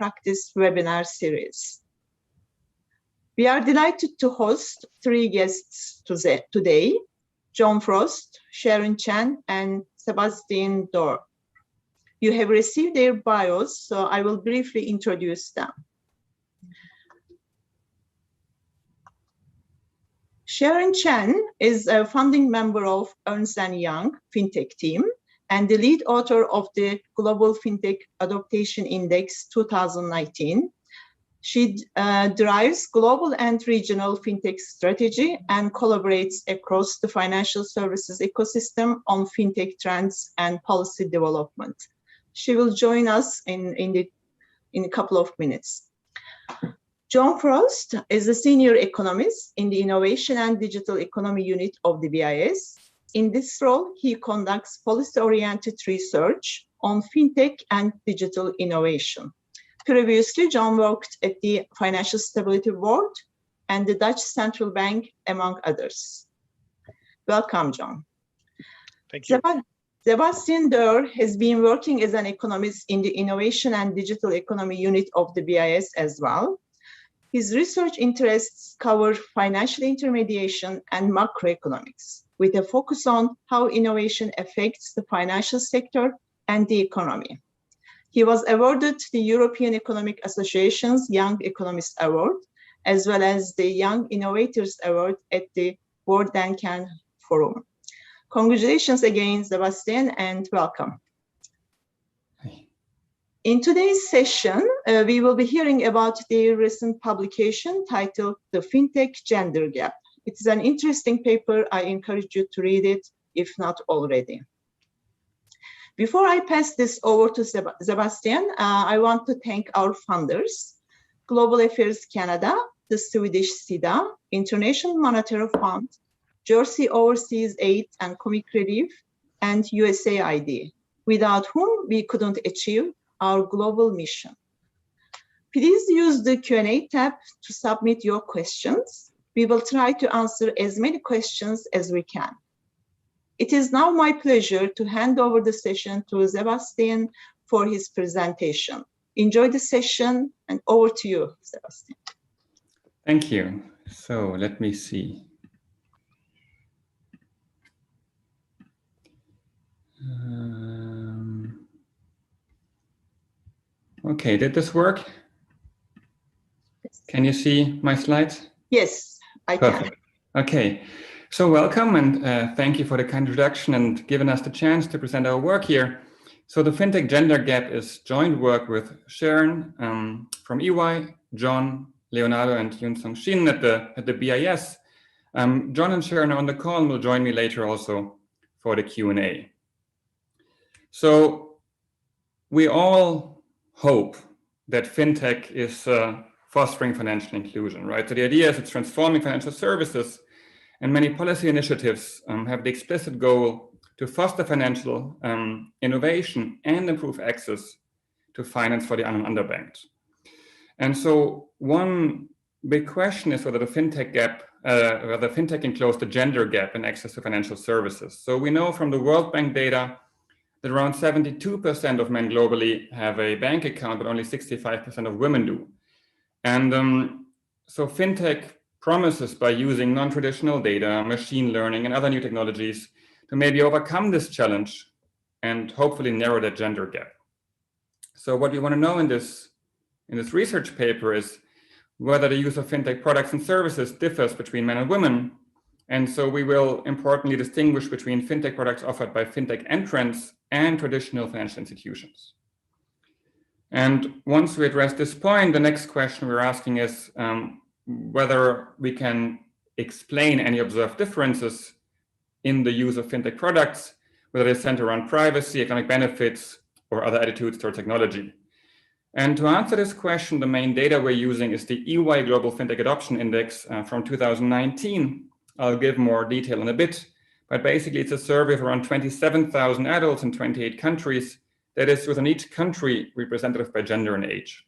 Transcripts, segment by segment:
Practice webinar series. We are delighted to host 3 guests today, John Frost, Sharon Chen, and Sebastian Dorr. You have received their bios, so I will briefly introduce them. Sharon Chen is a founding member of Ernst & Young Fintech team and the lead author of the Global Fintech Adaptation Index 2019. She drives global and regional fintech strategy and collaborates across the financial services ecosystem on fintech trends and policy development. She will join us in a couple of minutes. John Frost is a senior economist in the Innovation and Digital Economy Unit of the BIS. In this role, he conducts policy-oriented research on fintech and digital innovation. Previously, John worked at the Financial Stability Board and the Dutch Central Bank, among others. Welcome, John. Thank you. Sebastian Dorr has been working as an economist in the Innovation and Digital Economy Unit of the BIS as well. His research interests cover financial intermediation and macroeconomics, with a focus on how innovation affects the financial sector and the economy. He was awarded the European Economic Association's Young Economist Award, as well as the Young Innovators Award at the World Bank Forum. Congratulations again, Sebastian, and welcome. Hi. In today's session, we will be hearing about the recent publication titled The Fintech Gender Gap. It is an interesting paper. I encourage you to read it, if not already. Before I pass this over to Sebastian, I want to thank our funders, Global Affairs Canada, the Swedish SIDA, International Monetary Fund, Jersey Overseas Aid and Comic Relief, and USAID, without whom we couldn't achieve our global mission. Please use the Q&A tab to submit your questions. We will try to answer as many questions as we can. It is now my pleasure to hand over the session to Sebastian for his presentation. Enjoy the session, and over to you, Sebastian. Thank you. So let me see. Okay, did this work? Can you see my slides? Yes, I can. Okay, so welcome and thank you for the kind introduction and giving us the chance to present our work here. So the Fintech Gender Gap is joint work with Sharon from EY, John, Leonardo, and Yun Sung Shin at the BIS. John and Sharon are on the call and will join me later also for the Q&A. So we all hope that fintech is fostering financial inclusion, right? So the idea is it's transforming financial services, and many policy initiatives have the explicit goal to foster financial innovation and improve access to finance for the underbanked. And so one big question is whether the fintech gap, whether fintech can close the gender gap in access to financial services. So we know from the World Bank data that around 72% of men globally have a bank account, but only 65% of women do. And so fintech promises, by using non-traditional data, machine learning, and other new technologies, to maybe overcome this challenge and hopefully narrow that gender gap. So what we want to know in this research paper is whether the use of fintech products and services differs between men and women. And so we will importantly distinguish between fintech products offered by fintech entrants and traditional financial institutions. And once we address this point, the next question we're asking is whether we can explain any observed differences in the use of fintech products, whether they center around privacy, economic benefits, or other attitudes toward technology. And to answer this question, the main data we're using is the EY Global Fintech Adoption Index from 2019. I'll give more detail in a bit, but basically it's a survey of around 27,000 adults in 28 countries, that is within each country representative by gender and age.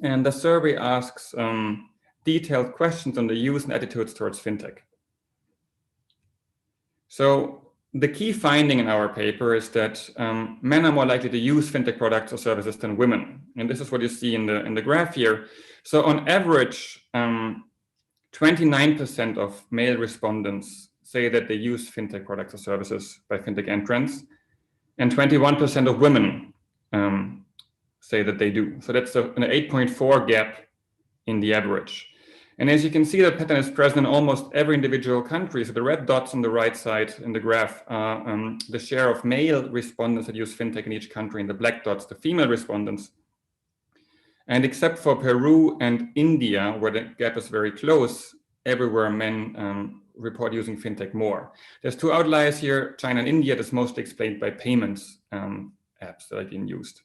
And the survey asks detailed questions on the use and attitudes towards fintech. So the key finding in our paper is that men are more likely to use fintech products or services than women. And this is what you see in the graph here. So on average, 29% of male respondents say that they use fintech products or services by fintech entrants, and 21% of women say that they do. So that's an 8.4 gap in the average. And as you can see, the pattern is present in almost every individual country. So the red dots on the right side in the graph are the share of male respondents that use fintech in each country, and the black dots, the female respondents. And except for Peru and India, where the gap is very close, everywhere men report using fintech more. There's two outliers here, China and India. That's mostly explained by payments apps that are being used.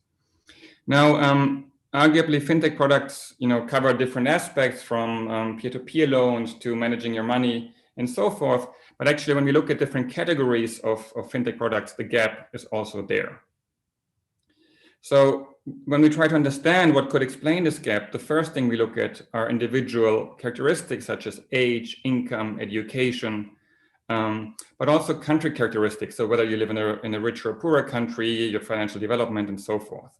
Now, arguably, fintech products, cover different aspects from peer-to-peer loans to managing your money and so forth. But actually, when we look at different categories of fintech products, the gap is also there. So when we try to understand what could explain this gap, the first thing we look at are individual characteristics such as age, income, education, but also country characteristics. So whether you live in a richer or poorer country, your financial development, and so forth.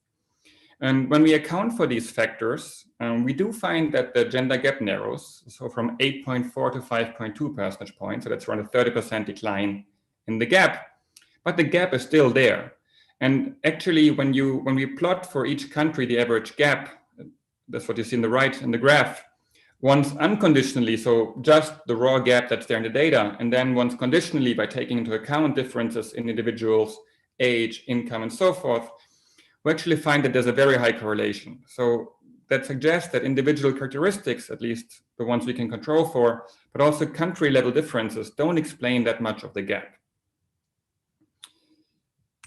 And when we account for these factors, we do find that the gender gap narrows, so from 8.4 to 5.2 percentage points. So that's around a 30% decline in the gap, but the gap is still there. And actually, when we plot for each country the average gap, that's what you see in the right in the graph, once unconditionally, so just the raw gap that's there in the data, and then once conditionally by taking into account differences in individuals' age, income, and so forth, we actually find that there's a very high correlation. So that suggests that individual characteristics, at least the ones we can control for, but also country level differences don't explain that much of the gap.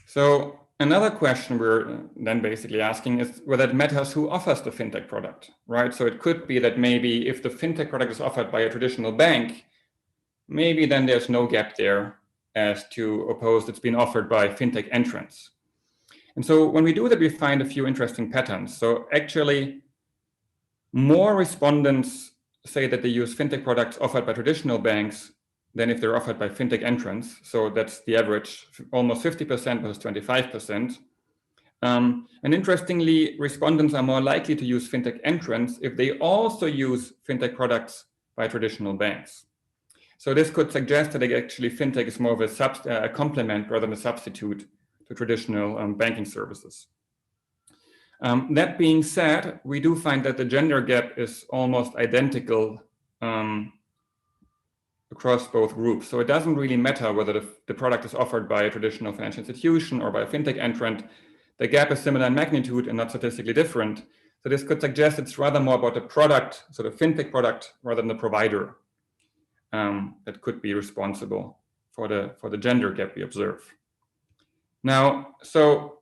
So another question we're then basically asking is whether it matters who offers the fintech product, right? So it could be that maybe if the fintech product is offered by a traditional bank, maybe then there's no gap there as to opposed it's been offered by fintech entrants. And so when we do that, we find a few interesting patterns. So actually, more respondents say that they use fintech products offered by traditional banks than if they're offered by fintech entrants. So that's the average, almost 50% versus 25%. And interestingly, respondents are more likely to use fintech entrants if they also use fintech products by traditional banks. So this could suggest that actually fintech is more of a complement rather than a substitute to traditional banking services. That being said, we do find that the gender gap is almost identical across both groups. So it doesn't really matter whether the product is offered by a traditional financial institution or by a fintech entrant. The gap is similar in magnitude and not statistically different. So this could suggest it's rather more about the product, sort of fintech product, rather than the provider that could be responsible for the gender gap we observe. Now, so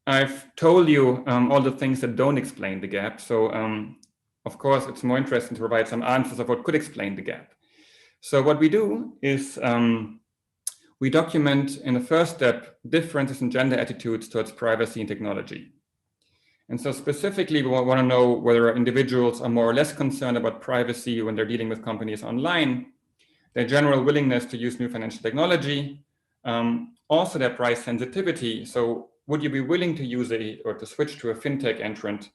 I've told you all the things that don't explain the gap. So of course, it's more interesting to provide some answers of what could explain the gap. So what we do is we document in the first step differences in gender attitudes towards privacy and technology. And so specifically, we want to know whether individuals are more or less concerned about privacy when they're dealing with companies online, their general willingness to use new financial technology, also their price sensitivity. So would you be willing to use or to switch to a fintech entrant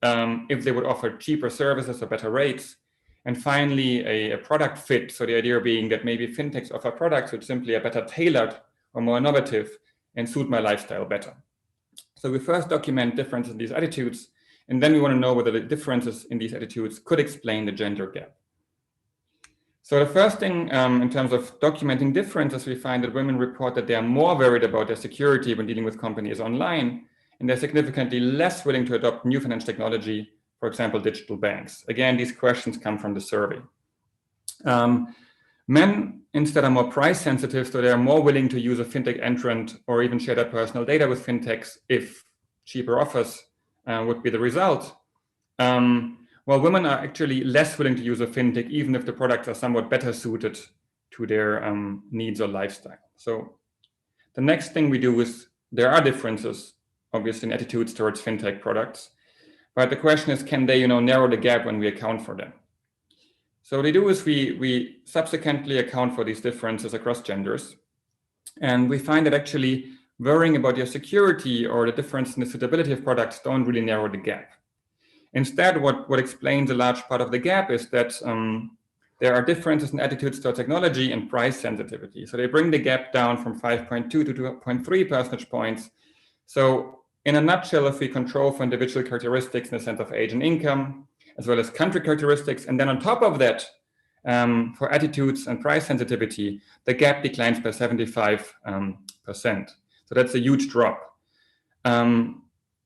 if they would offer cheaper services or better rates? And finally, a product fit. So the idea being that maybe fintechs offer products which simply are better tailored or more innovative and suit my lifestyle better. So we first document differences in these attitudes, and then we want to know whether the differences in these attitudes could explain the gender gap. So the first thing in terms of documenting differences, we find that women report that they are more worried about their security when dealing with companies online, and they're significantly less willing to adopt new financial technology, for example, digital banks. Again, these questions come from the survey. Men instead are more price sensitive, so they are more willing to use a fintech entrant or even share their personal data with fintechs if cheaper offers would be the result. While women are actually less willing to use a fintech, even if the products are somewhat better suited to their needs or lifestyle. So the next thing we do is there are differences, obviously, in attitudes towards fintech products. But the question is, can they narrow the gap when we account for them? So what we do is we subsequently account for these differences across genders. And we find that actually worrying about your security or the difference in the suitability of products don't really narrow the gap. Instead, what explains a large part of the gap is that there are differences in attitudes toward technology and price sensitivity. So they bring the gap down from 5.2 to 2.3 percentage points. So in a nutshell, if we control for individual characteristics in the sense of age and income, as well as country characteristics, and then on top of that, for attitudes and price sensitivity, the gap declines by 75%. So that's a huge drop.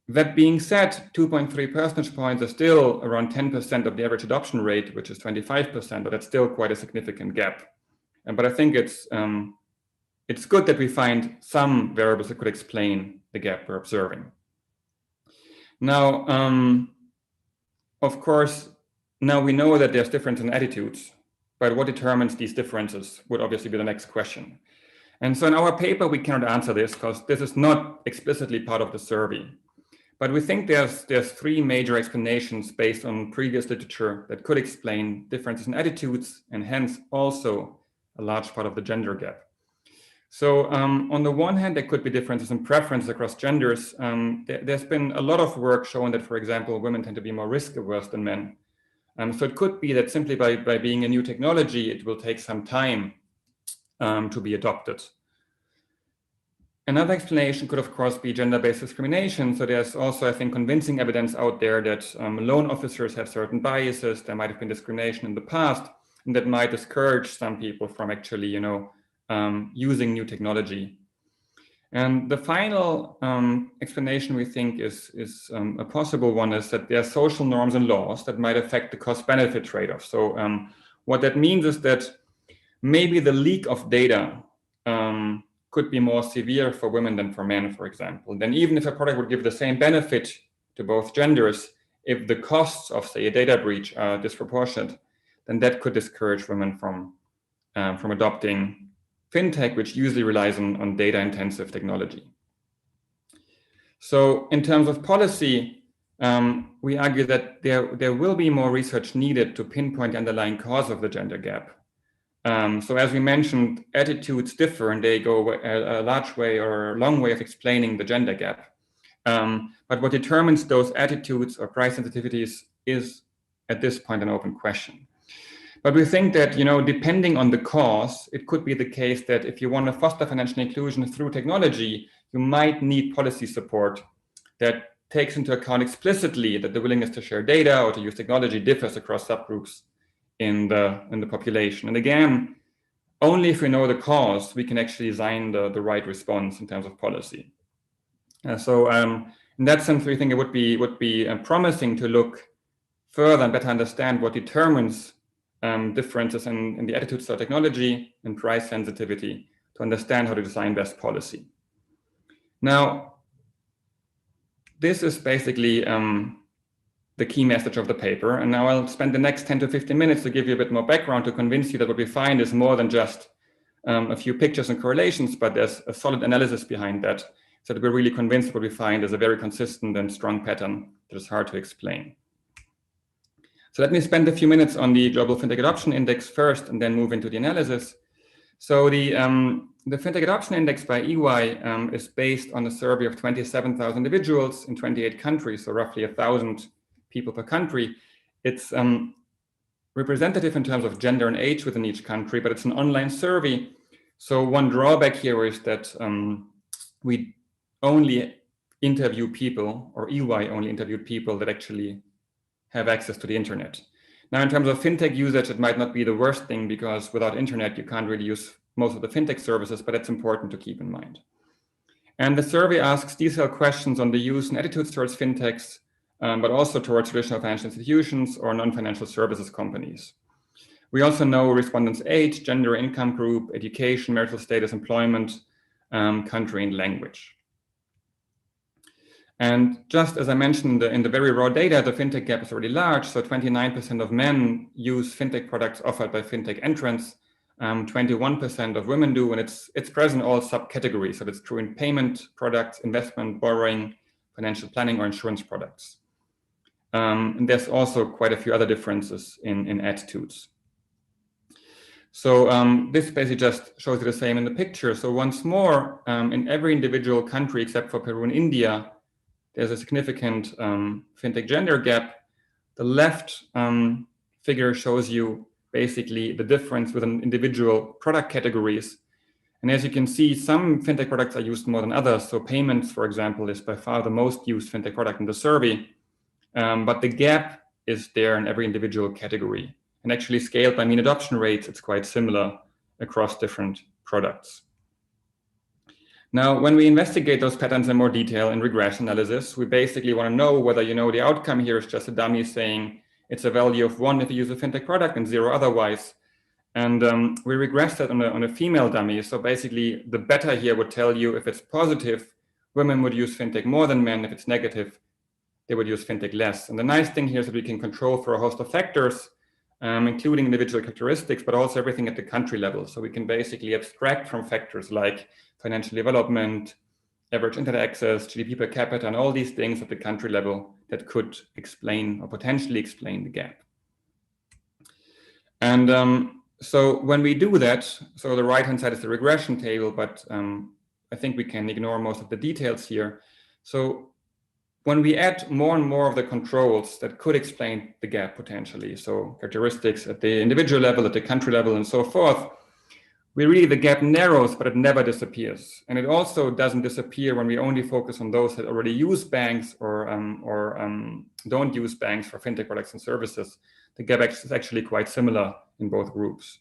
That being said, 2.3 percentage points are still around 10% of the average adoption rate, which is 25%, but that's still quite a significant gap. But I think it's good that we find some variables that could explain the gap we're observing. Now, of course, now we know that there's difference in attitudes, but what determines these differences would obviously be the next question. And so in our paper, we cannot answer this because this is not explicitly part of the survey. But we think there's three major explanations based on previous literature that could explain differences in attitudes and hence also a large part of the gender gap. So on the one hand, there could be differences in preferences across genders. There's been a lot of work showing that, for example, women tend to be more risk averse than men. So it could be that simply by being a new technology, it will take some time to be adopted. Another explanation could, of course, be gender-based discrimination. So there's also, I think, convincing evidence out there that loan officers have certain biases. There might have been discrimination in the past, and that might discourage some people from actually, using new technology. And the final explanation we think is a possible one is that there are social norms and laws that might affect the cost-benefit trade-off. So what that means is that maybe the leak of data could be more severe for women than for men, for example. Then even if a product would give the same benefit to both genders, if the costs of, say, a data breach are disproportionate, then that could discourage women from adopting fintech, which usually relies on data-intensive technology. So in terms of policy, we argue that there will be more research needed to pinpoint the underlying cause of the gender gap. So as we mentioned, attitudes differ and they go a large way or a long way of explaining the gender gap. But what determines those attitudes or price sensitivities is at this point an open question. But we think that, depending on the cause, it could be the case that if you want to foster financial inclusion through technology, you might need policy support that takes into account explicitly that the willingness to share data or to use technology differs across subgroups in the population. And again, only if we know the cause, we can actually design the right response in terms of policy. So in that sense, we think it would be promising to look further and better understand what determines differences in the attitudes to technology and price sensitivity to understand how to design best policy. Now, this is basically the key message of the paper. And now I'll spend the next 10 to 15 minutes to give you a bit more background to convince you that what we find is more than just a few pictures and correlations, but there's a solid analysis behind that, so that we're really convinced what we find is a very consistent and strong pattern that is hard to explain. So let me spend a few minutes on the Global Fintech Adoption Index first, and then move into the analysis. So the Fintech Adoption Index by EY is based on a survey of 27,000 individuals in 28 countries, so roughly 1,000 people per country. It's representative in terms of gender and age within each country, but it's an online survey. So one drawback here is that we only interview people, or EY only interviewed people that actually have access to the internet. Now, in terms of fintech usage, it might not be the worst thing because without internet, you can't really use most of the fintech services, but it's important to keep in mind. And the survey asks detailed questions on the use and attitudes towards fintechs, but also towards traditional financial institutions or non-financial services companies. We also know respondents' age, gender, income group, education, marital status, employment, country, and language. And just as I mentioned in the very raw data, the fintech gap is already large. So 29% of men use fintech products offered by fintech entrants. 21% of women do, and it's present in all subcategories. So it's true in payment products, investment, borrowing, financial planning, or insurance products. And there's also quite a few other differences in attitudes. So this basically just shows you the same in the picture. So once more, in every individual country except for Peru and India, there's a significant fintech gender gap. The left figure shows you basically the difference within individual product categories. And as you can see, some fintech products are used more than others. So payments, for example, is by far the most used fintech product in the survey. But the gap is there in every individual category. And actually scaled by mean adoption rates, it's quite similar across different products. Now, when we investigate those patterns in more detail in regression analysis, we basically want to know whether, the outcome here is just a dummy saying it's a value of 1 if you use a fintech product and 0 otherwise. And we regressed that on a female dummy. So basically, the beta here would tell you if it's positive, women would use fintech more than men. If it's negative, they would use fintech less. And the nice thing here is that we can control for a host of factors, including individual characteristics, but also everything at the country level. So we can basically abstract from factors like financial development, average internet access, GDP per capita, and all these things at the country level that could explain or potentially explain the gap. And so when we do that, so the right-hand side is the regression table, but I think we can ignore most of the details here. So when we add more and more of the controls that could explain the gap potentially, so characteristics at the individual level, at the country level, and so forth, the gap narrows, but it never disappears. And it also doesn't disappear when we only focus on those that already use banks or don't use banks for fintech products and services. The gap is actually quite similar in both groups.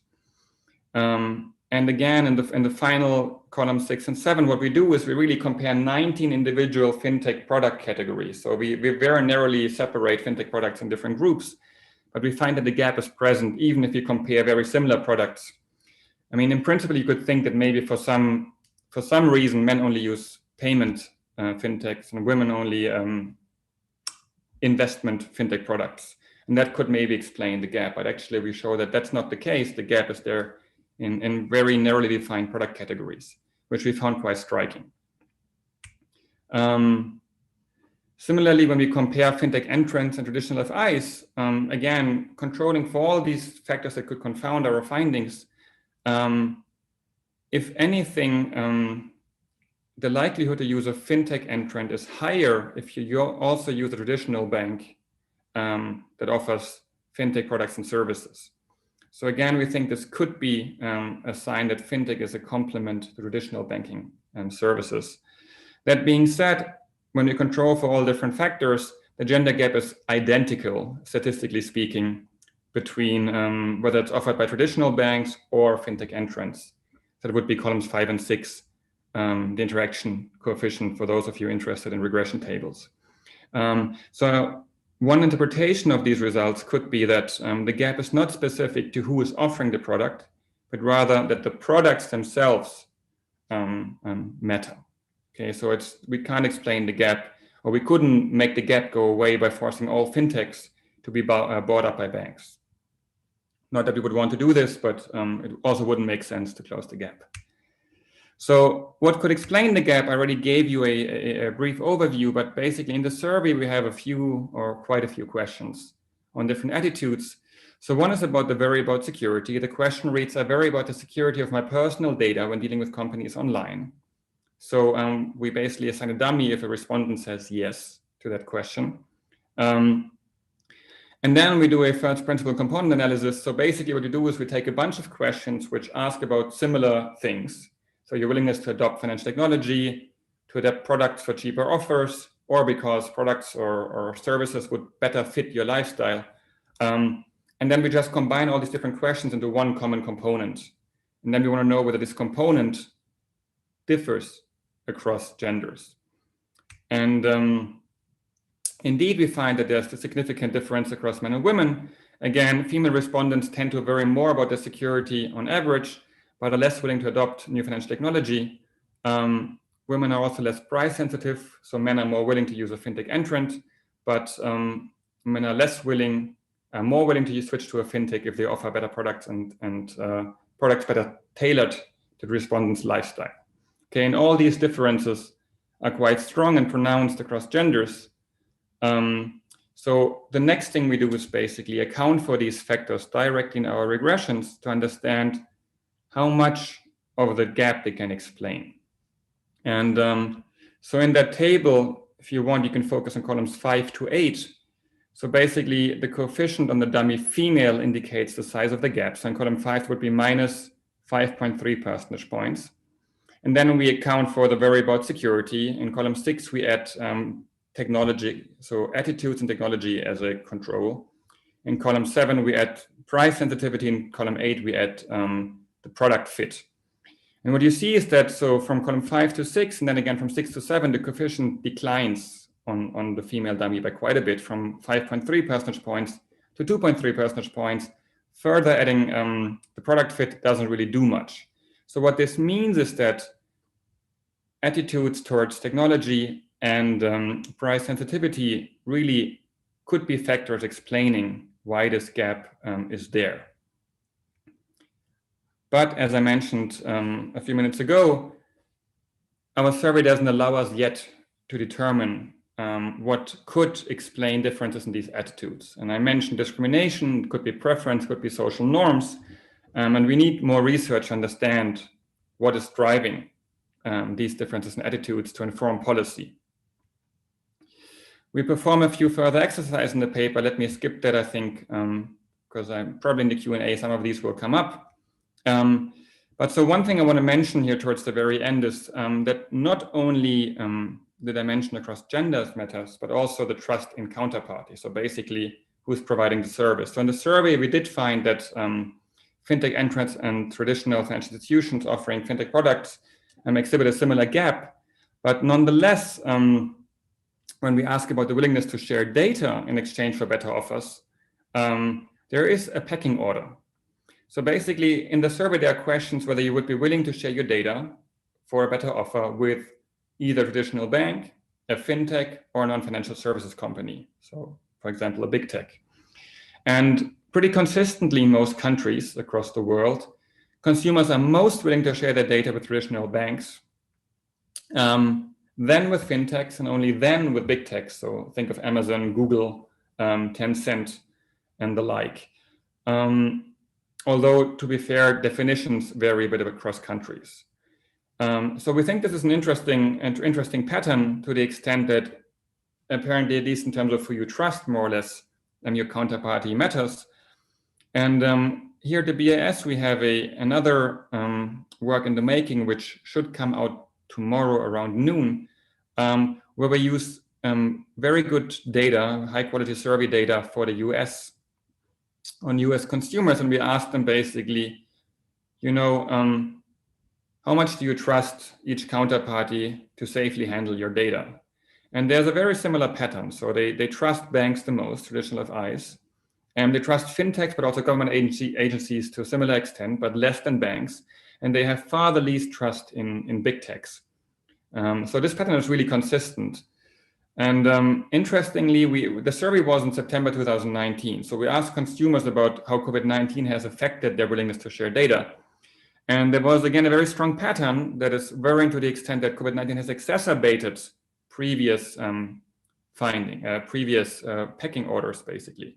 And again, in the final column 6 and 7, what we do is we really compare 19 individual fintech product categories. So we very narrowly separate fintech products in different groups, but we find that the gap is present even if you compare very similar products. I mean, in principle, you could think that maybe for some reason, men only use payment fintechs and women only investment fintech products. And that could maybe explain the gap, but actually we show that that's not the case. The gap is there in very narrowly defined product categories, which we found quite striking. Similarly, when we compare fintech entrants and traditional FIs, again, controlling for all these factors that could confound our findings, if anything, the likelihood to use a fintech entrant is higher if you also use a traditional bank that offers fintech products and services. So again, we think this could be a sign that fintech is a complement to traditional banking services. That being said, when we control for all different factors, the gender gap is identical, statistically speaking, between whether it's offered by traditional banks or fintech entrants. That would be columns 5 and 6, the interaction coefficient for those of you interested in regression tables. So one interpretation of these results could be that the gap is not specific to who is offering the product, but rather that the products themselves matter. Okay, so we can't explain the gap, or we couldn't make the gap go away by forcing all fintechs to be bought up by banks. Not that we would want to do this, but it also wouldn't make sense to close the gap. So what could explain the gap? I already gave you a brief overview, but basically in the survey, we have quite a few questions on different attitudes. So one is about about security. The question reads, I worry about the security of my personal data when dealing with companies online. So we basically assign a dummy if a respondent says yes to that question. And then we do a first principle component analysis. So basically what we do is we take a bunch of questions which ask about similar things. So your willingness to adopt financial technology, to adapt products for cheaper offers, or because products or services would better fit your lifestyle. And then we just combine all these different questions into one common component. And then we want to know whether this component differs across genders. And indeed, we find that there's a significant difference across men and women. Again, female respondents tend to worry more about their security on average, but are less willing to adopt new financial technology. Women are also less price sensitive, so men are more willing to use a fintech entrant, but men are more willing to switch to a fintech if they offer better products and products better tailored to the respondent's lifestyle. Okay, and all these differences are quite strong and pronounced across genders. So the next thing we do is basically account for these factors directly in our regressions to understand how much of the gap they can explain. And so in that table, if you want, you can focus on columns 5 to 8. So basically, the coefficient on the dummy female indicates the size of the gap. So in column 5 would be minus 5.3 percentage points. And then we account for the variable about security. In column 6, we add technology, so attitudes and technology as a control. In column 7, we add price sensitivity. In column 8, we add the product fit. And what you see is that, so from column 5 to 6, and then again from 6 to 7, the coefficient declines on the female dummy by quite a bit, from 5.3 percentage points to 2.3 percentage points. Further adding the product fit doesn't really do much. So what this means is that attitudes towards technology and price sensitivity really could be factors explaining why this gap is there. But as I mentioned a few minutes ago, our survey doesn't allow us yet to determine what could explain differences in these attitudes. And I mentioned discrimination, could be preference, could be social norms. And we need more research to understand what is driving these differences in attitudes to inform policy. We perform a few further exercises in the paper. Let me skip that, I think, because I'm probably in the Q&A, some of these will come up. But so one thing I want to mention here towards the very end is that not only the dimension across genders matters, but also the trust in counterparty. So basically, who's providing the service. So in the survey, we did find that fintech entrants and traditional financial institutions offering fintech products exhibit a similar gap. But nonetheless, when we ask about the willingness to share data in exchange for better offers, there is a pecking order. So basically, in the survey, there are questions whether you would be willing to share your data for a better offer with either a traditional bank, a fintech, or a non-financial services company. So, for example, a big tech. And pretty consistently in most countries across the world, consumers are most willing to share their data with traditional banks, then with fintechs, and only then with big techs. So think of Amazon, Google, Tencent, and the like. Although, to be fair, definitions vary a bit across countries. So we think this is an interesting pattern to the extent that apparently, at least in terms of who you trust more or less, your counterparty matters. And here at the BIS, we have another work in the making, which should come out tomorrow around noon, where we use very good data, high quality survey data for the US, on US consumers, and we asked them basically, how much do you trust each counterparty to safely handle your data? And there's a very similar pattern. So they trust banks the most, traditional FIs, and they trust fintechs, but also government agencies to a similar extent, but less than banks. And they have far the least trust in big techs. So this pattern is really consistent. And interestingly, the survey was in September 2019. So we asked consumers about how COVID-19 has affected their willingness to share data. And there was, again, a very strong pattern that is varying to the extent that COVID-19 has exacerbated previous previous pecking orders, basically.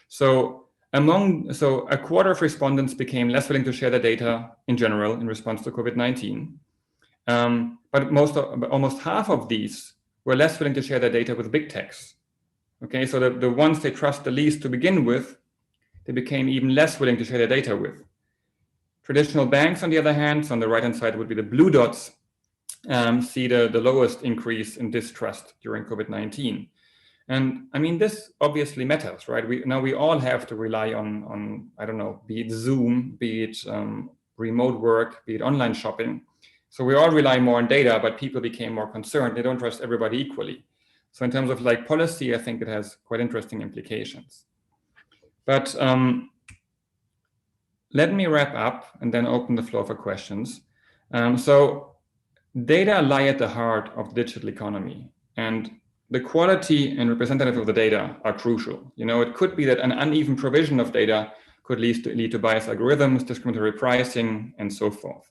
So a quarter of respondents became less willing to share their data in general in response to COVID-19. But almost half of these were less willing to share their data with big techs. Okay, so the ones they trust the least to begin with, they became even less willing to share their data with. Traditional banks, on the other hand, so on the right-hand side would be the blue dots, see the lowest increase in distrust during COVID-19. And I mean, this obviously matters, right? We all have to rely on, I don't know, be it Zoom, be it remote work, be it online shopping. So we all rely more on data, but people became more concerned. They don't trust everybody equally. So in terms of like policy, I think it has quite interesting implications. But let me wrap up and then open the floor for questions. So data lie at the heart of the digital economy, and the quality and representative of the data are crucial. It could be that an uneven provision of data could lead to biased algorithms, discriminatory pricing, and so forth.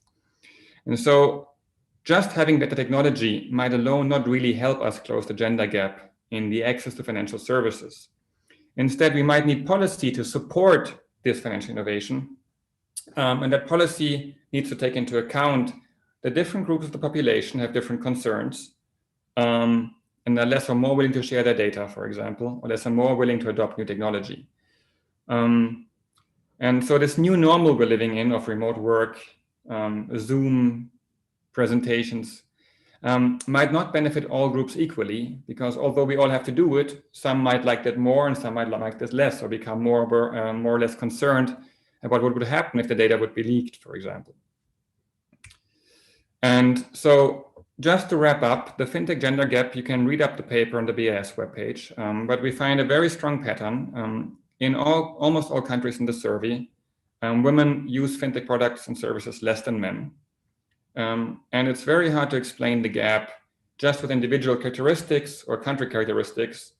And so just having better technology might alone not really help us close the gender gap in the access to financial services. Instead, we might need policy to support this financial innovation. And that policy needs to take into account the different groups of the population have different concerns, and are less or more willing to share their data, for example, or less or more willing to adopt new technology. And so this new normal we're living in of remote work, Zoom presentations, might not benefit all groups equally, because although we all have to do it, some might like that more and some might like this less, or become more or less concerned about what would happen if the data would be leaked, for example. And so just to wrap up, the Fintech Gender Gap, you can read up the paper on the BIS webpage, but we find a very strong pattern. In almost all countries in the survey, women use fintech products and services less than men. And it's very hard to explain the gap just with individual characteristics or country characteristics.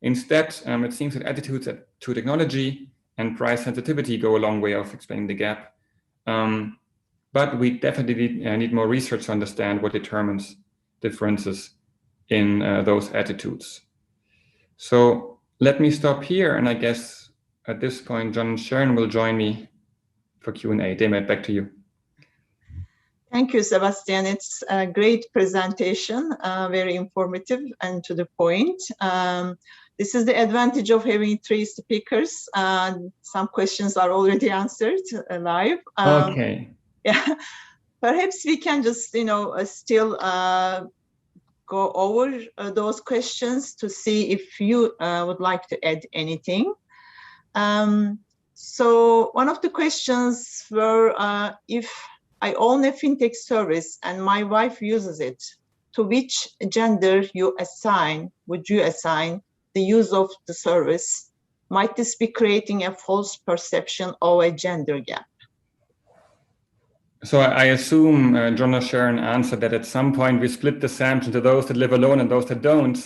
Instead, it seems that attitudes to technology and price sensitivity go a long way of explaining the gap. But we definitely need more research to understand what determines differences in those attitudes. So let me stop here, and I guess at this point, John and Sharon will join me for Q&A. Demet, back to you. Thank you, Sebastian. It's a great presentation, very informative and to the point. This is the advantage of having three speakers. Some questions are already answered live. Okay. Yeah, perhaps we can just, still go over those questions to see if you would like to add anything. So one of the questions were, if I own a fintech service and my wife uses it, to which gender would you assign the use of the service? Might this be creating a false perception of a gender gap? So I assume John or Sharon answered that at some point we split the sample into those that live alone and those that don't.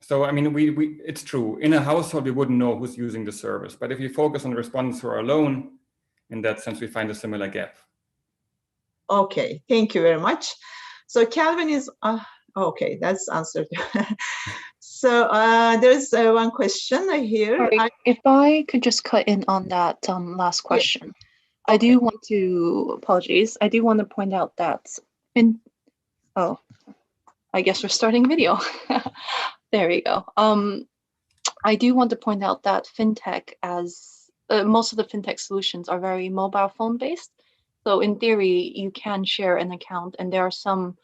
So I mean, it's true. In a household, we wouldn't know who's using the service. But if you focus on the respondents who are alone, in that sense, we find a similar gap. Okay, thank you very much. So Calvin is, okay, that's answered. So there's one question here. Sorry, if I could just cut in on that last question. Yeah. Okay. I do want to point out that I guess we're starting video. There we go. I do want to point out that fintech, as most of the fintech solutions are very mobile phone based. So in theory, you can share an account, and there are some,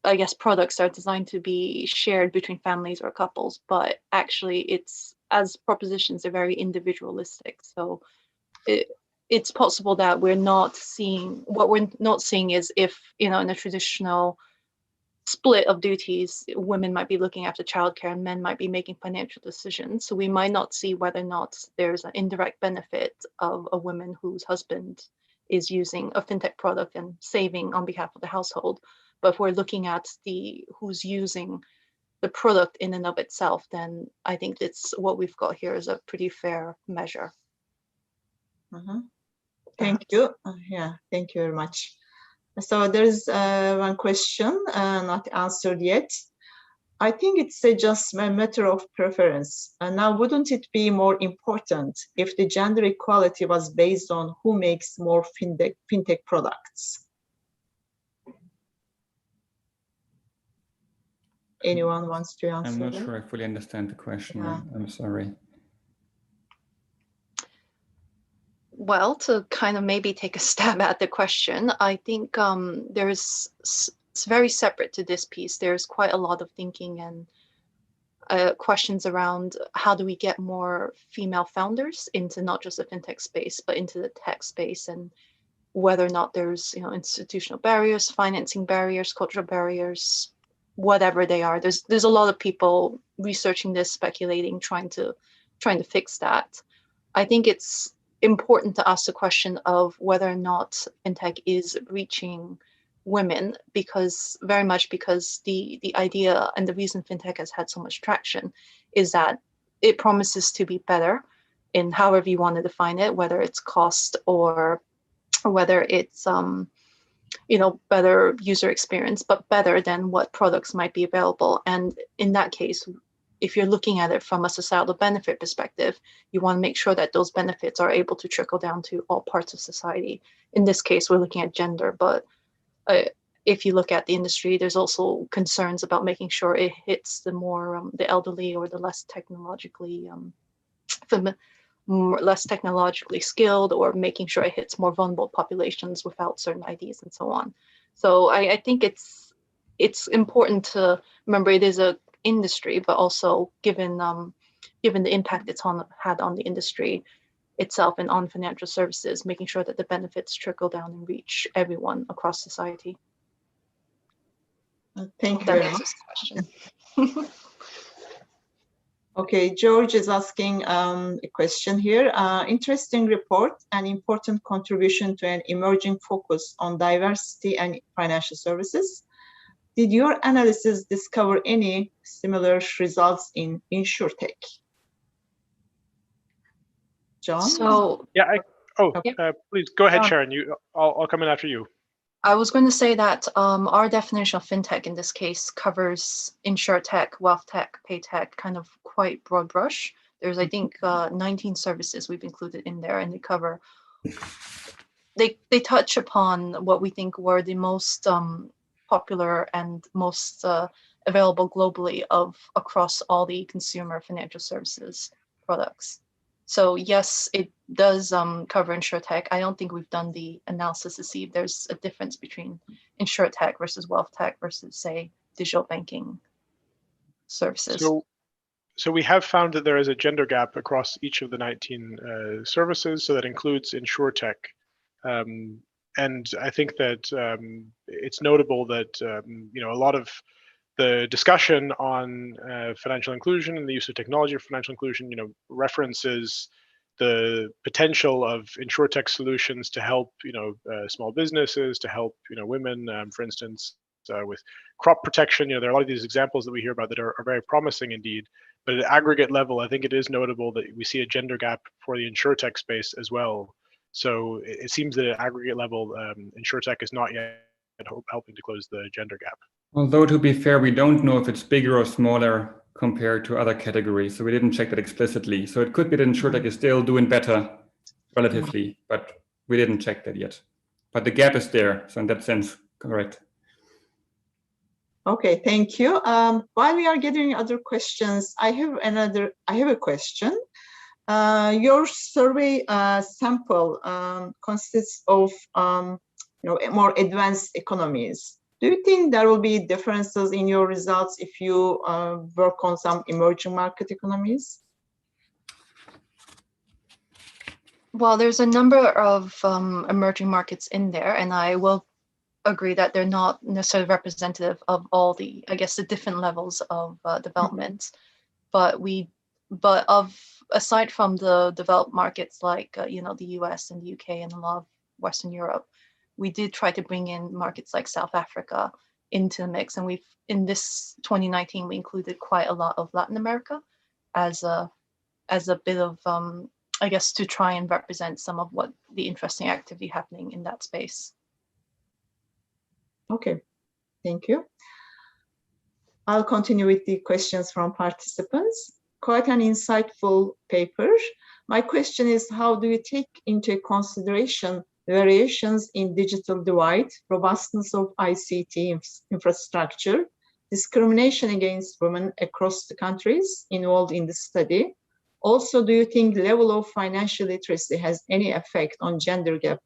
I guess, products that are designed to be shared between families or couples, but actually it's, as propositions, they're very individualistic. So it's possible that we're not seeing, what we're not seeing is if, in a traditional split of duties, women might be looking after childcare and men might be making financial decisions. So we might not see whether or not there's an indirect benefit of a woman whose husband is using a fintech product and saving on behalf of the household. But if we're looking at who's using the product in and of itself, then I think it's what we've got here is a pretty fair measure. Mm-hmm. Thank you. Yeah, thank you very much. So there's one question not answered yet. I think it's just a matter of preference. Now, wouldn't it be more important if the gender equality was based on who makes more fintech products? Anyone wants to answer? I'm not sure I fully understand the question. Yeah. I'm sorry. Well, to kind of maybe take a stab at the question, I think it's very separate to this piece. There's quite a lot of thinking and questions around how do we get more female founders into not just the fintech space, but into the tech space, and whether or not there's institutional barriers, financing barriers, cultural barriers, whatever they are. There's a lot of people researching this, speculating, trying to fix that. I think it's important to ask the question of whether or not fintech is reaching women, because the idea and the reason fintech has had so much traction is that it promises to be better in however you want to define it, whether it's cost or whether it's better user experience, but better than what products might be available. And in that case, if you're looking at it from a societal benefit perspective, you want to make sure that those benefits are able to trickle down to all parts of society. In this case, we're looking at gender, but if you look at the industry, there's also concerns about making sure it hits the more the elderly or the less technologically less technologically skilled, or making sure it hits more vulnerable populations without certain IDs and so on. So I think it's important to remember it is a industry, but also given the impact it's had on the industry itself and on financial services, making sure that the benefits trickle down and reach everyone across society. Thank you very much. Question. Okay, George is asking a question here. Interesting report and important contribution to an emerging focus on diversity and financial services. Did your analysis discover any similar results in InsurTech? John? So yeah, please go ahead, Sharon. I'll come in after you. I was going to say that our definition of fintech in this case covers insurtech, wealth tech, pay tech, kind of quite broad brush. There's, I think, 19 services we've included in there, and they cover, they touch upon what we think were the most popular and most available globally across all the consumer financial services products. So yes, it does cover insurtech. I don't think we've done the analysis to see if there's a difference between insurtech versus wealth tech versus, say, digital banking services. So we have found that there is a gender gap across each of the 19 services. So that includes insurtech. And I think that it's notable that a lot of the discussion on financial inclusion and the use of technology for financial inclusion, references the potential of insurtech solutions to help, small businesses, to help, women, for instance, with crop protection. There are a lot of these examples that we hear about that are very promising indeed. But at aggregate level, I think it is notable that we see a gender gap for the insurtech space as well. So it seems that at aggregate level, insurtech is not yet helping to close the gender gap. Although, to be fair, we don't know if it's bigger or smaller compared to other categories, so we didn't check that explicitly. So it could be that insurtech is still doing better relatively, but we didn't check that yet. But the gap is there, so in that sense, correct. Okay, thank you. While we are getting other questions, I have a question. Your survey sample consists of more advanced economies. Do you think there will be differences in your results if you work on some emerging market economies? Well, there's a number of emerging markets in there, and I will agree that they're not necessarily representative of all the, I guess, the different levels of development. But aside from the developed markets like the US and the UK and a lot of Western Europe, we did try to bring in markets like South Africa into the mix, and in this 2019 we included quite a lot of Latin America as a bit of I guess to try and represent some of what the interesting activity happening in that space. Okay, thank you. I'll continue with the questions from participants. Quite an insightful paper. My question is, how do you take into consideration variations in digital divide, robustness of ICT infrastructure, discrimination against women across the countries involved in the study? Also, do you think the level of financial literacy has any effect on gender gap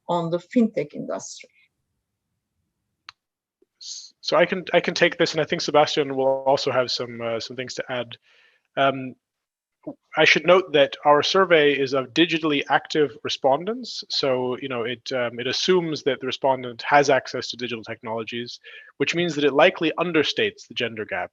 on the fintech industry? So I can take this, and I think Sebastian will also have some things to add. I should note that our survey is of digitally active respondents. So, it assumes that the respondent has access to digital technologies, which means that it likely understates the gender gap.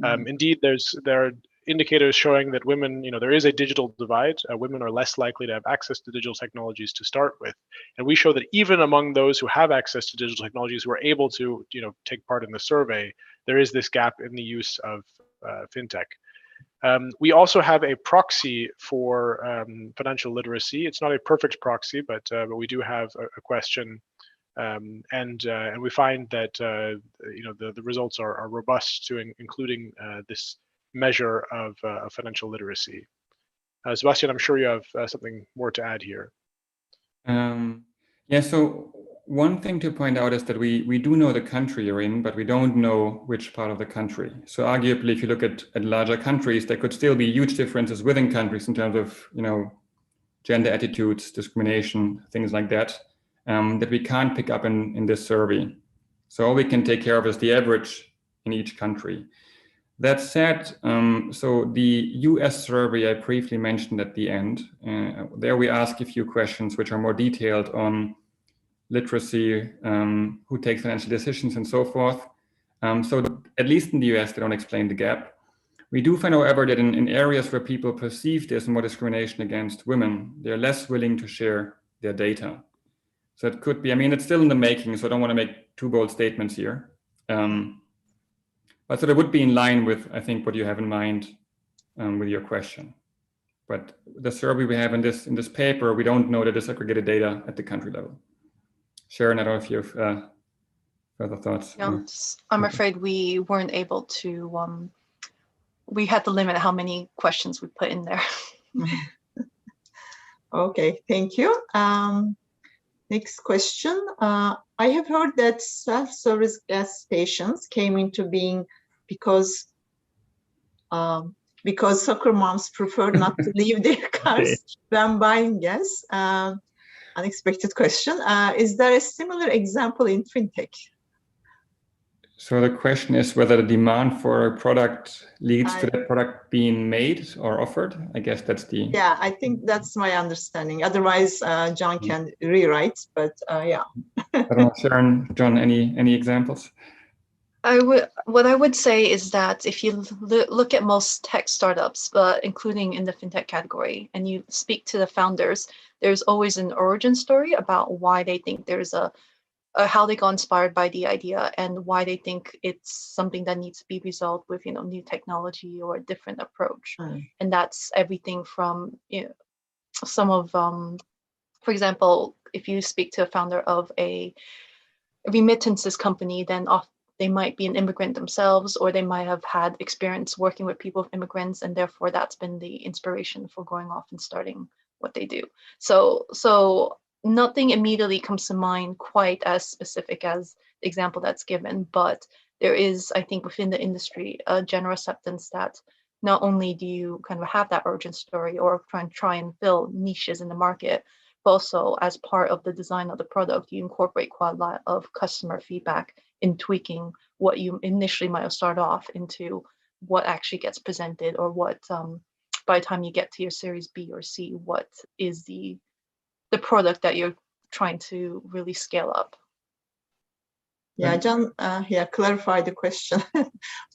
Indeed, there are indicators showing that women, there is a digital divide. Women are less likely to have access to digital technologies to start with. And we show that even among those who have access to digital technologies who are able to, take part in the survey, there is this gap in the use of fintech. We also have a proxy for financial literacy. It's not a perfect proxy, but we do have a question, and we find that the results are robust to including this measure of financial literacy. Sebastian, I'm sure you have something more to add here. Yeah, so one thing to point out is that we do know the country you're in, but we don't know which part of the country. So arguably, if you look at larger countries, there could still be huge differences within countries in terms of, gender attitudes, discrimination, things like that, that we can't pick up in this survey. So all we can take care of is the average in each country. That said, so the US survey I briefly mentioned at the end, there we ask a few questions which are more detailed on literacy, who takes financial decisions and so forth. So at least in the US, they don't explain the gap. We do find, however, that in areas where people perceive there's more discrimination against women, they're less willing to share their data. So it could be, it's still in the making, so I don't want to make too bold statements here. But so that would be in line with, I think, what you have in mind with your question. But the survey we have in this paper, we don't know the disaggregated data at the country level. Sharon, I don't know if you have further thoughts. Yeah, I'm afraid we weren't able to, we had to limit how many questions we put in there. Okay, thank you. Next question. I have heard that self-service gas stations came into being because soccer moms prefer not to leave their cars when buying gas. Unexpected question. Is there a similar example in fintech? So the question is whether the demand for a product leads to the product being made or offered. I guess that's the... Yeah, I think that's my understanding. Otherwise, John can rewrite, but yeah. I don't know, Sharon, John, any examples? What I would say is that if you look at most tech startups, including in the fintech category, and you speak to the founders, there's always an origin story about why they think there's how they got inspired by the idea and why they think it's something that needs to be resolved with, new technology or a different approach. And that's everything from, some of, for example, if you speak to a founder of a remittances company, then they might be an immigrant themselves, or they might have had experience working with people of immigrants, and therefore that's been the inspiration for going off and starting what they do. So nothing immediately comes to mind quite as specific as the example that's given, but there is, I think, within the industry, a general acceptance that not only do you kind of have that origin story or try and fill niches in the market, but also as part of the design of the product, you incorporate quite a lot of customer feedback in tweaking what you initially might have started off into what actually gets presented, or what, by the time you get to your Series B or C, what is the product that you're trying to really scale up. Yeah, John, clarify the question.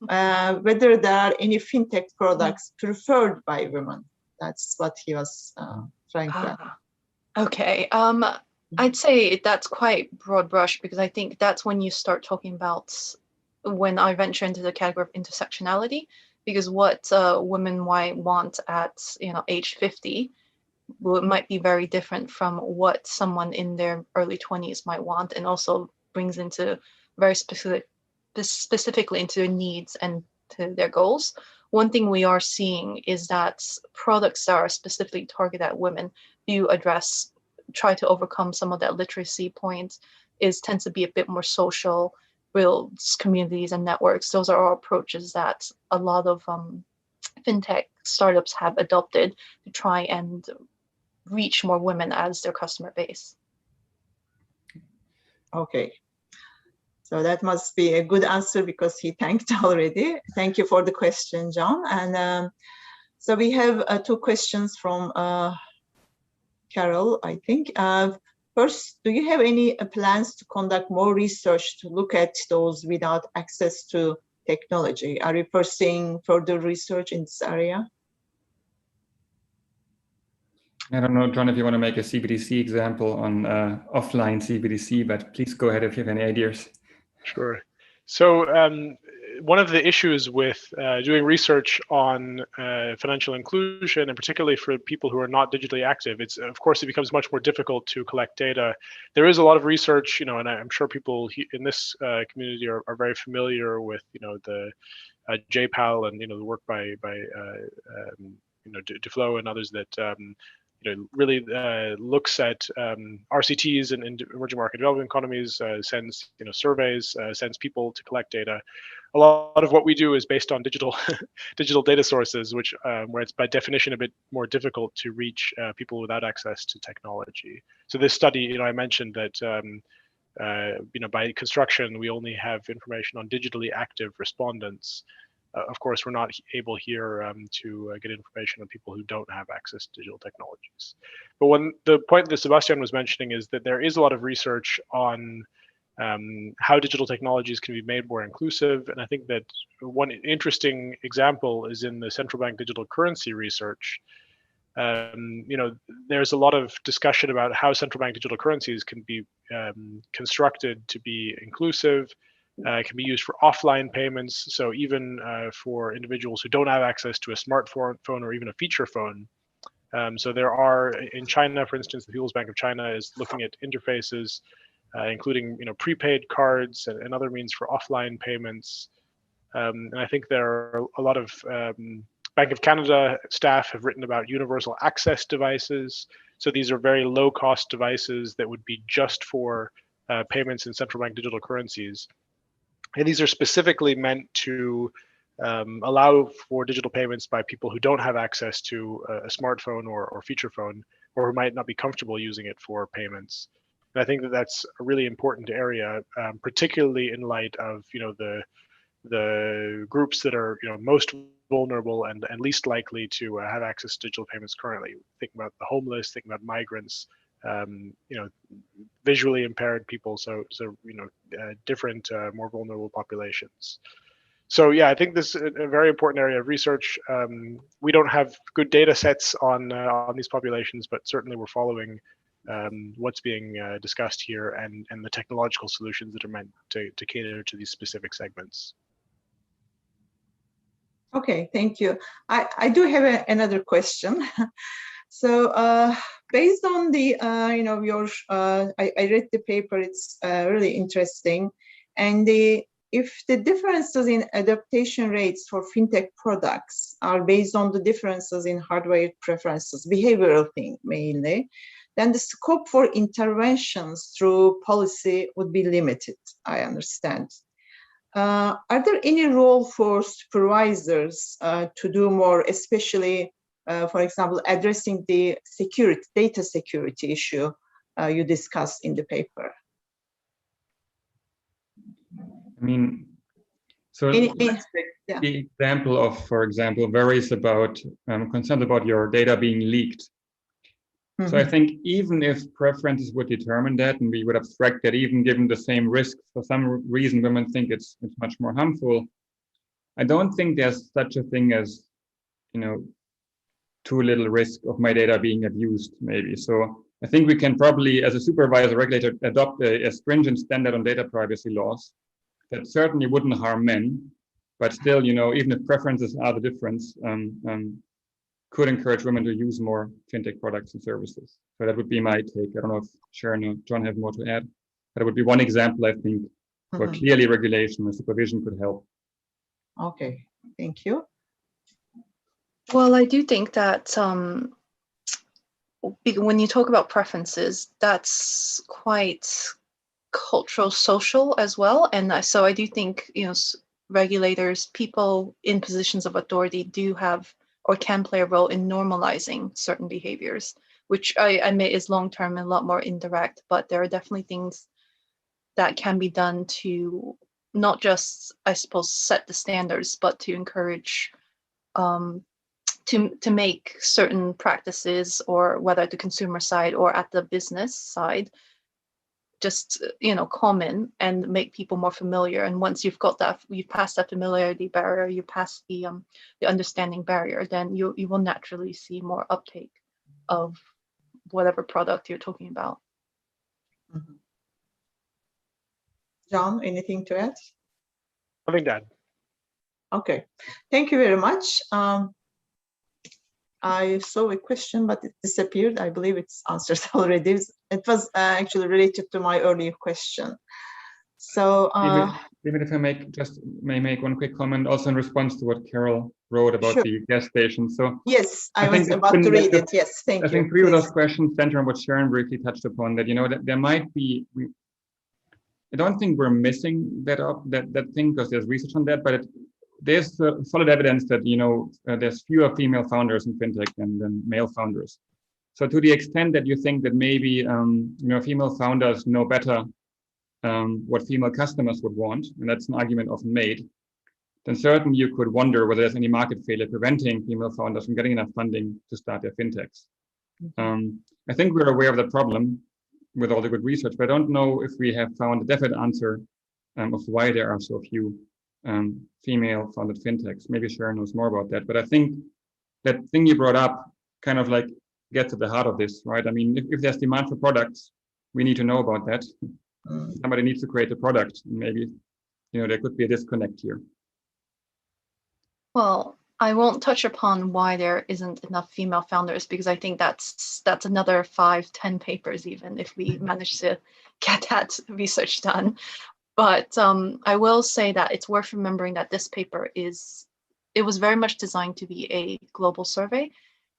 Whether there are any fintech products preferred by women. That's what he was trying to ask. Okay, I'd say that's quite broad brush, because I think that's when you start talking about when I venture into the category of intersectionality, because what women might want at age 50 might be very different from what someone in their early 20s might want, and also brings into very specifically into their needs and to their goals. One thing we are seeing is that products that are specifically targeted at women do try to overcome some of that literacy points, tends to be a bit more social, builds communities and networks. Those are all approaches that a lot of fintech startups have adopted to try and reach more women as their customer base. Okay. So that must be a good answer, because he thanked already. Thank you for the question, John. And so we have 2 questions from Carol, I think. First, do you have any plans to conduct more research to look at those without access to technology? Are you pursuing further research in this area? I don't know, John, if you want to make a CBDC example on offline CBDC, but please go ahead if you have any ideas. Sure. So one of the issues with doing research on financial inclusion, and particularly for people who are not digitally active, of course, it becomes much more difficult to collect data. There is a lot of research, and I'm sure people in this community are very familiar with, the JPAL and the work by Duflo and others that really looks at RCTs in emerging market developing economies, sends surveys, sends people to collect data. A lot of what we do is based on digital digital data sources, which where it's by definition a bit more difficult to reach people without access to technology. So this study, I mentioned that by construction we only have information on digitally active respondents. Of course, we're not able here to get information on people who don't have access to digital technologies. But the point that Sebastian was mentioning is that there is a lot of research on how digital technologies can be made more inclusive. And I think that one interesting example is in the central bank digital currency research. There's a lot of discussion about how central bank digital currencies can be constructed to be inclusive. It can be used for offline payments. So even for individuals who don't have access to a smartphone or even a feature phone. So there are, in China, for instance, the People's Bank of China is looking at interfaces, including prepaid cards and other means for offline payments. And I think there are a lot of Bank of Canada staff have written about universal access devices. So these are very low cost devices that would be just for payments in central bank digital currencies. And these are specifically meant to allow for digital payments by people who don't have access to a smartphone or feature phone, or who might not be comfortable using it for payments. And I think that that's a really important area, particularly in light of the groups that are most vulnerable and least likely to have access to digital payments currently. Think about the homeless, think about migrants, visually impaired people, so different, more vulnerable populations. So yeah, I think this is a very important area of research. We don't have good data sets on these populations, but certainly we're following what's being discussed here and the technological solutions that are meant to cater to these specific segments. Okay, thank you. I do have another question. So based on the, I read the paper, it's really interesting. And if the differences in adaptation rates for fintech products are based on the differences in hardware preferences, behavioral thing mainly, then the scope for interventions through policy would be limited, I understand. Are there any role for supervisors to do more, especially, for example, addressing the data security issue you discussed in the paper? I mean, so the example of, for example, worries about concerns about your data being leaked. So I think even if preferences would determine that, and we would abstract that, even given the same risk, for some reason women think it's much more harmful, I don't think there's such a thing as, too little risk of my data being abused, maybe. So I think we can probably, as a supervisor regulator, adopt a stringent standard on data privacy laws that certainly wouldn't harm men, but still, even if preferences are the difference, could encourage women to use more fintech products and services. So that would be my take. I don't know if Sharon or John have more to add, but it would be one example, I think, where clearly regulation and supervision could help. Okay, thank you. Well, I do think that when you talk about preferences, that's quite cultural, social as well. And so I do think, regulators, people in positions of authority do have or can play a role in normalizing certain behaviors, which I admit is long-term and a lot more indirect, but there are definitely things that can be done to not just, I suppose, set the standards, but to encourage to make certain practices, or whether at the consumer side or at the business side, just common, and make people more familiar. And once you've got that, you've passed that familiarity barrier, you pass the understanding barrier, then you will naturally see more uptake of whatever product you're talking about. John, anything to add? Nothing to add. Okay, thank you very much. I saw a question, but it disappeared. I believe it's answered already. It was actually related to my earlier question. So David, if I may make one quick comment, also in response to what Carol wrote about Sure. the gas station. So Yes, I was think about to read it. Yes, thank you. I think three of Please. those questions center on what Sharon briefly touched upon, that, that there might be, I don't think we're missing that thing because there's research on that, but there's solid evidence that, there's fewer female founders in fintech than male founders. So to the extent that you think that maybe, female founders know better what female customers would want, and that's an argument often made, then certainly you could wonder whether there's any market failure preventing female founders from getting enough funding to start their fintechs. I think we're aware of the problem with all the good research, but I don't know if we have found a definite answer of why there are so few female founded fintechs. Maybe Sharon knows more about that, but I think that thing you brought up kind of like gets at the heart of this, right? I mean, if there's demand for products, we need to know about that. Somebody needs to create a product. Maybe, there could be a disconnect here. Well, I won't touch upon why there isn't enough female founders, because I think that's another 5-10 papers, even if we manage to get that research done. But I will say that it's worth remembering that this paper it was very much designed to be a global survey.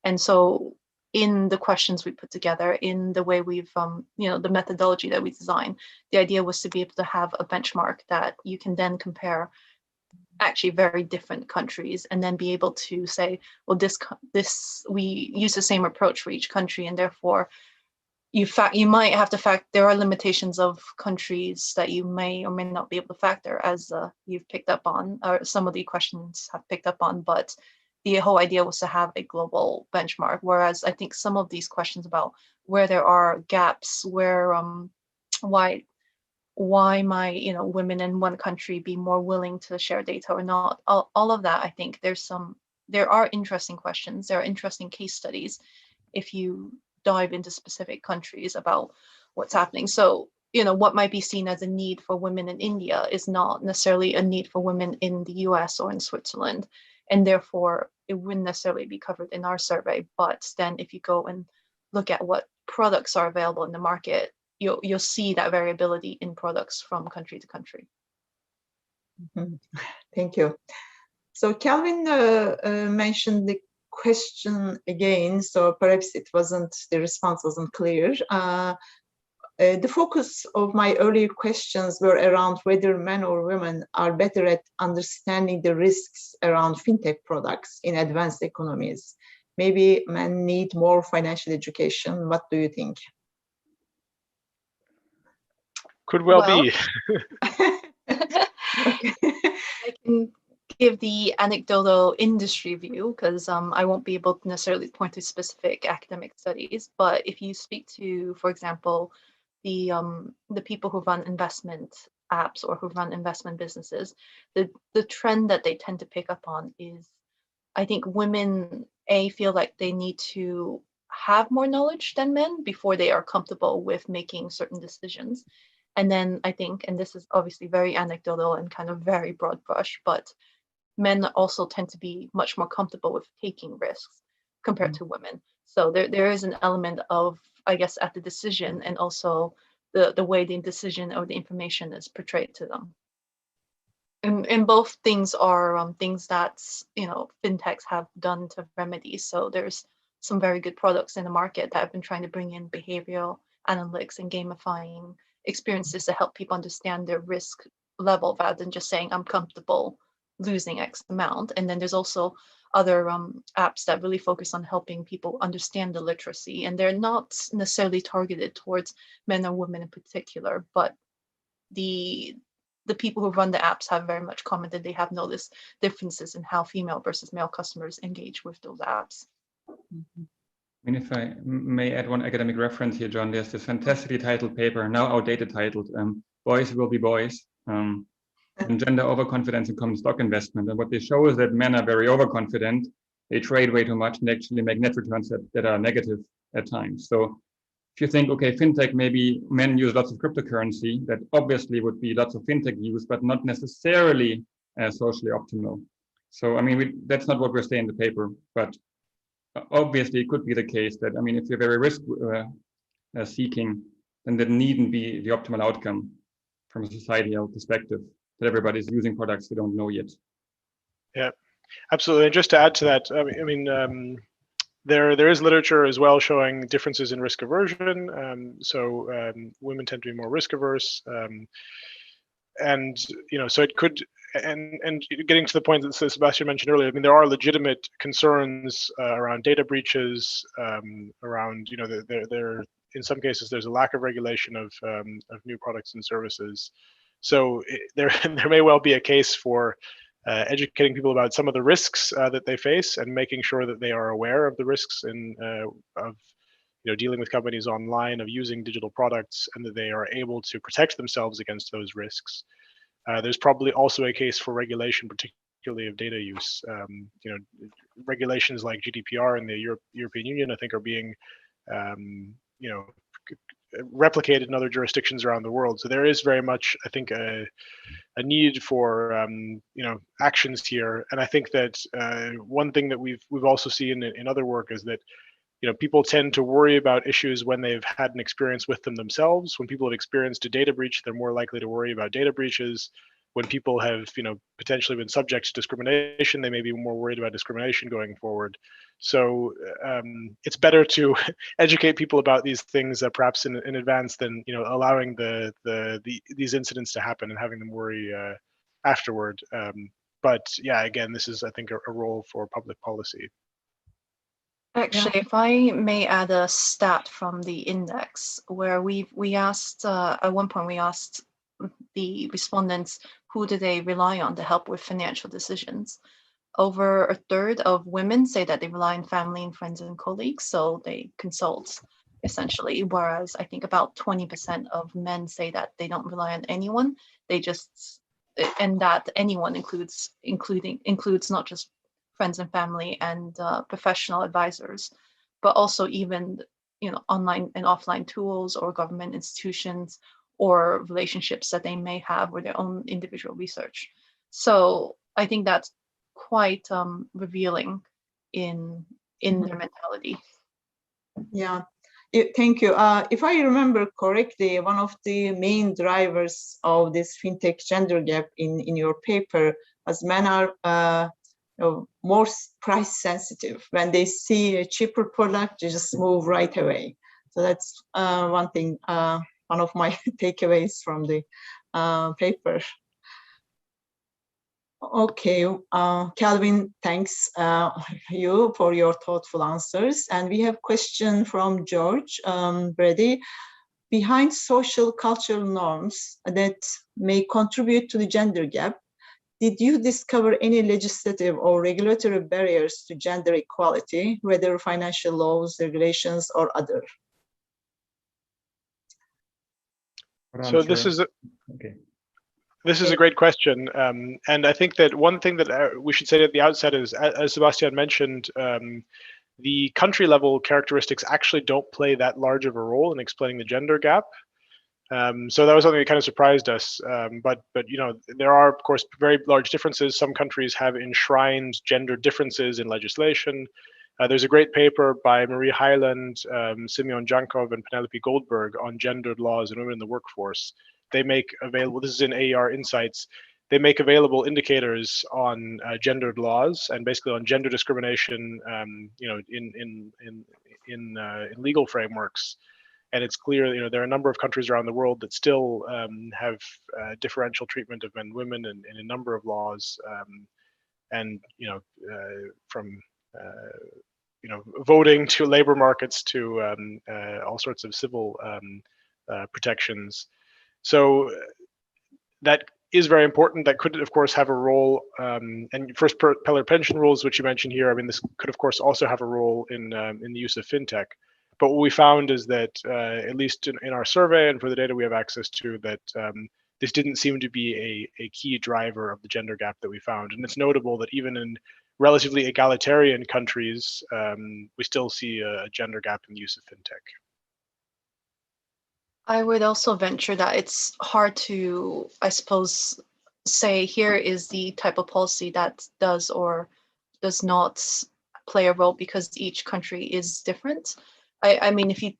And so in the questions we put together, in the way we've, the methodology that we designed, the idea was to be able to have a benchmark that you can then compare actually very different countries, and then be able to say, well, this we use the same approach for each country, and therefore you might have to there are limitations of countries that you may or may not be able to factor, as you've picked up on, or some of the questions have picked up on, but the whole idea was to have a global benchmark. Whereas I think some of these questions about where there are gaps, where why might women in one country be more willing to share data or not, all of that, I think there are interesting questions, there are interesting case studies if you dive into specific countries about what's happening. So what might be seen as a need for women in India is not necessarily a need for women in the US or in Switzerland, and therefore it wouldn't necessarily be covered in our survey. But then if you go and look at what products are available in the market, you'll see that variability in products from country to country. Thank you. So Calvin mentioned the question again, so perhaps the response wasn't clear. The focus of my earlier questions were around whether men or women are better at understanding the risks around fintech products in advanced economies. Maybe men need more financial education. What do you think? Could well be. Okay. I can give the anecdotal industry view, because I won't be able to necessarily point to specific academic studies. But if you speak to, for example, the people who run investment apps or who run investment businesses, the trend that they tend to pick up on is, I think women feel like they need to have more knowledge than men before they are comfortable with making certain decisions. And then I think, and this is obviously very anecdotal and kind of very broad brush, but men also tend to be much more comfortable with taking risks compared to women. So there is an element of, I guess, at the decision, and also the way the decision or the information is portrayed to them. And both things are things that fintechs have done to remedy. So there's some very good products in the market that have been trying to bring in behavioral analytics and gamifying experiences to help people understand their risk level, rather than just saying I'm comfortable losing X amount. And then there's also other apps that really focus on helping people understand the literacy, and they're not necessarily targeted towards men or women in particular, but the people who run the apps have very much commented they have noticed differences in how female versus male customers engage with those apps. I mean, if I may add one academic reference here, John, there's this fantastically titled paper, now outdated, titled Boys Will Be Boys, and Gender Overconfidence in Common Stock Investment. And what they show is that men are very overconfident, they trade way too much, and actually make net returns that are negative at times. So if you think, okay, fintech, maybe men use lots of cryptocurrency, that obviously would be lots of fintech use, but not necessarily socially optimal. So, I mean, that's not what we're saying in the paper, but obviously it could be the case that, I mean, if you're very risk seeking, then that needn't be the optimal outcome from a societal perspective. that everybody's using products we don't know yet. Yeah, absolutely. And just to add to that, there is literature as well showing differences in risk aversion. Women tend to be more risk averse, and so it could. And getting to the point that Sebastian mentioned earlier, I mean, there are legitimate concerns around data breaches, around there in some cases there's a lack of regulation of new products and services. So there may well be a case for educating people about some of the risks that they face and making sure that they are aware of the risks of dealing with companies online, of using digital products, and that they are able to protect themselves against those risks. There's probably also a case for regulation, particularly of data use. Regulations like GDPR in the European Union, I think, are being replicated in other jurisdictions around the world. So there is very much, I think, a need for actions here. And I think that one thing that we've also seen in other work is that people tend to worry about issues when they've had an experience with them themselves. When people have experienced a data breach, they're more likely to worry about data breaches. When people have, potentially been subject to discrimination, they may be more worried about discrimination going forward. So it's better to educate people about these things perhaps in advance than allowing these incidents to happen and having them worry afterward. But yeah, again, this is, I think, a role for public policy. Actually, if I may add a stat from the index, where we asked, at one point we asked the respondents, who do they rely on to help with financial decisions? Over a third of women say that they rely on family and friends and colleagues, so they consult essentially, whereas I think about 20% of men say that they don't rely on anyone. They just, and that anyone includes not just friends and family and professional advisors, but also even online and offline tools or government institutions or relationships that they may have or their own individual research. So I think that's quite revealing in their mentality. Yeah, thank you. If I remember correctly, one of the main drivers of this fintech gender gap in your paper was men are more price sensitive. When they see a cheaper product, they just move right away. So that's one thing, one of my takeaways from the paper. Okay, Calvin, thanks you for your thoughtful answers. And we have a question from George Brady. Behind social cultural norms that may contribute to the gender gap, did you discover any legislative or regulatory barriers to gender equality, whether financial laws, regulations, or other? So this is a great question, and I think that one thing that we should say at the outset is, as Sebastian mentioned, the country level characteristics actually don't play that large of a role in explaining the gender gap. So that was something that kind of surprised us. But there are, of course, very large differences. Some countries have enshrined gender differences in legislation. There's a great paper by Marie Hyland, Simeon Jankov, and Penelope Goldberg on gendered laws and women in the workforce. They make available, this is in AER Insights, they make available indicators on gendered laws and basically on gender discrimination, in legal frameworks. And it's clear, there are a number of countries around the world that still have differential treatment of men and women in a number of laws, from voting to labor markets to all sorts of civil protections. So that is very important. That could, of course, have a role. And first pillar pension rules, which you mentioned here, I mean, this could, of course, also have a role in the use of fintech. But what we found is that, at least in our survey and for the data we have access to, that this didn't seem to be a key driver of the gender gap that we found. And it's notable that even in relatively egalitarian countries, we still see a gender gap in the use of fintech. I would also venture that it's hard to, I suppose, say here is the type of policy that does or does not play a role because each country is different. I mean, if you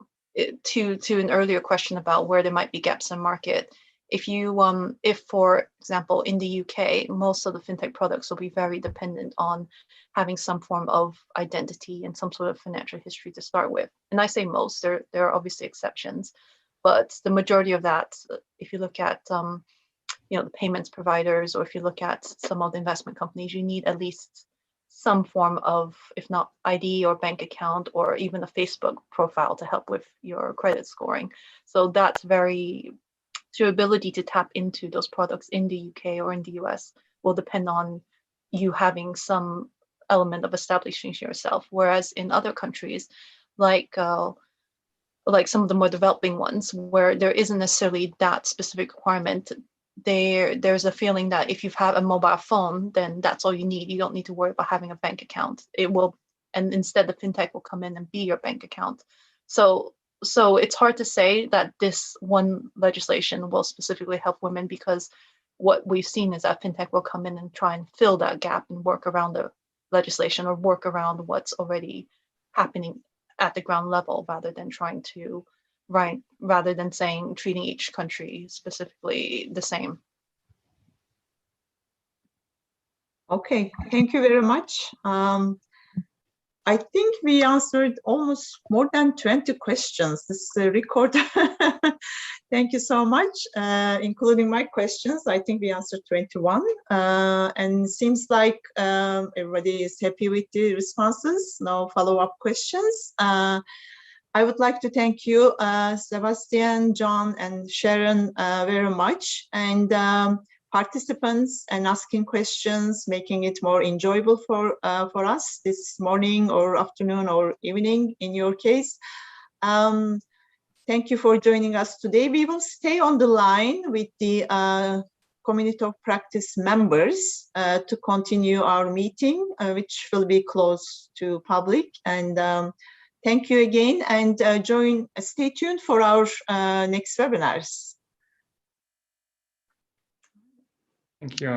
to an earlier question about where there might be gaps in market, if for example, in the UK, most of the fintech products will be very dependent on having some form of identity and some sort of financial history to start with. And I say most, there are obviously exceptions, but the majority of that, if you look at the payments providers, or if you look at some of the investment companies, you need at least some form of, if not ID or bank account, or even a Facebook profile to help with your credit scoring. So that's your ability to tap into those products in the UK or in the US will depend on you having some element of establishing yourself. Whereas in other countries, like some of the more developing ones, where there isn't necessarily that specific requirement, there's a feeling that if you have a mobile phone, then that's all you need. You don't need to worry about having a bank account. And instead the fintech will come in and be your bank account. So it's hard to say that this one legislation will specifically help women, because what we've seen is that fintech will come in and try and fill that gap and work around the legislation, or work around what's already happening at the ground level, rather than treating each country specifically the same. Okay, thank you very much. I think we answered almost more than 20 questions. This is a record. Thank you so much, including my questions. I think we answered 21, and seems like everybody is happy with the responses. No follow-up questions. I would like to thank you, Sebastian, John, and Sharon very much, and participants, and asking questions, making it more enjoyable for us this morning or afternoon or evening in your case. Thank you for joining us today. We will stay on the line with the Community of Practice members to continue our meeting, which will be closed to public. And thank you again, and stay tuned for our next webinars. Thank you.